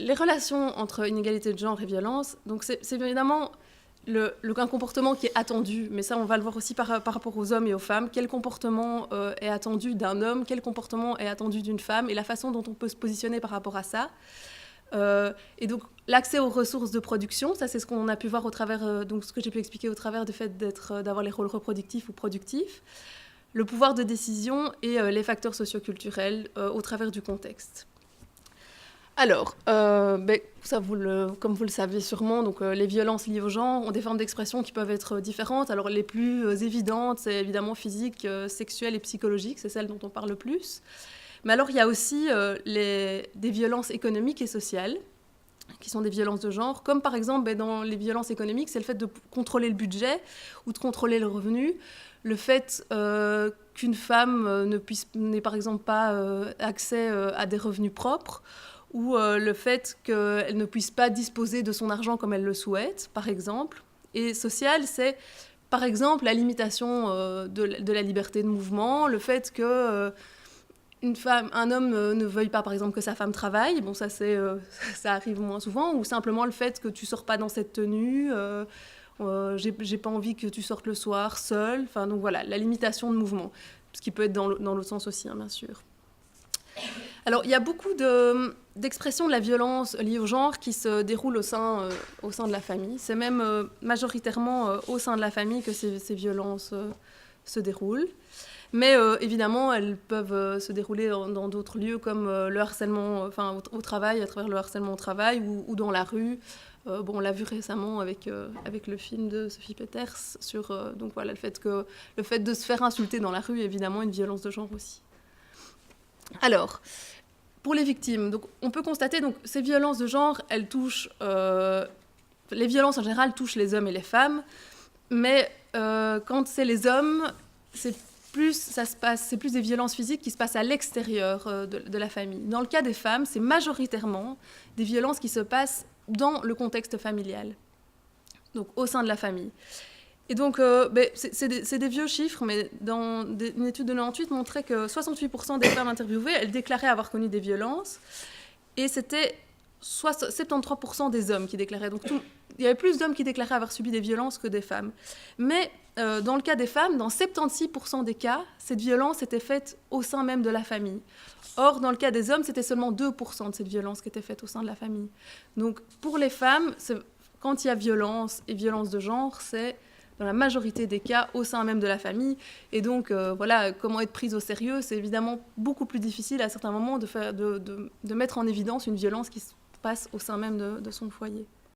les relations entre inégalité de genre et violence, donc c'est évidemment un comportement qui est attendu, mais ça on va le voir aussi par rapport aux hommes et aux femmes. Quel comportement est attendu d'un homme, quel comportement est attendu d'une femme, et la façon dont on peut se positionner par rapport à ça. Et donc l'accès aux ressources de production, ça c'est ce qu'on a pu voir au travers, donc ce que j'ai pu expliquer au travers du fait d'avoir les rôles reproductifs ou productifs, le pouvoir de décision et les facteurs socioculturels au travers du contexte. Alors, ça comme vous le savez sûrement, donc, les violences liées au genre ont des formes d'expression qui peuvent être différentes. Alors les plus évidentes, c'est évidemment physique, sexuelle et psychologique, c'est celle dont on parle le plus. Mais alors il y a aussi des violences économiques et sociales, qui sont des violences de genre, comme par exemple dans les violences économiques, c'est le fait de contrôler le budget ou de contrôler le revenu, le fait qu'une femme n'ait par exemple pas accès à des revenus propres, ou le fait qu'elle ne puisse pas disposer de son argent comme elle le souhaite, par exemple. Et social, c'est par exemple la limitation de la liberté de mouvement, le fait que un homme ne veuille pas, par exemple, que sa femme travaille, bon, ça arrive moins souvent, ou simplement le fait que tu sors pas dans cette tenue, j'ai pas envie que tu sortes le soir seul, enfin, donc voilà, la limitation de mouvement, ce qui peut être dans l'autre sens aussi, hein, bien sûr. Alors, il y a beaucoup d'expressions de la violence liée au genre qui se déroulent au sein de la famille. C'est même majoritairement au sein de la famille que ces violences se déroulent. Mais évidemment, elles peuvent se dérouler dans d'autres lieux comme le harcèlement, au travail, à travers le harcèlement au travail ou dans la rue. On l'a vu récemment avec le film de Sophie Peters sur donc voilà, le fait de se faire insulter dans la rue est évidemment une violence de genre aussi. Alors, pour les victimes, donc, on peut constater que ces violences de genre, elles touchent... les violences en général touchent les hommes et les femmes, mais quand c'est les hommes, c'est plus des violences physiques qui se passent à l'extérieur de la famille. Dans le cas des femmes, c'est majoritairement des violences qui se passent dans le contexte familial, donc au sein de la famille. Et donc, c'est des vieux chiffres, mais une étude de 98 montrait que 68% des femmes interviewées, elles déclaraient avoir connu des violences, et c'était 73% des hommes qui déclaraient. Donc, il y avait plus d'hommes qui déclaraient avoir subi des violences que des femmes. Mais dans le cas des femmes, dans 76% des cas, cette violence était faite au sein même de la famille. Or, dans le cas des hommes, c'était seulement 2% de cette violence qui était faite au sein de la famille. Donc, pour les femmes, quand il y a violence et violence de genre, c'est dans la majorité des cas au sein même de la famille. Et donc, voilà, comment être prise au sérieux, c'est évidemment beaucoup plus difficile à certains moments de mettre en évidence une violence qui se passe au sein même de son foyer.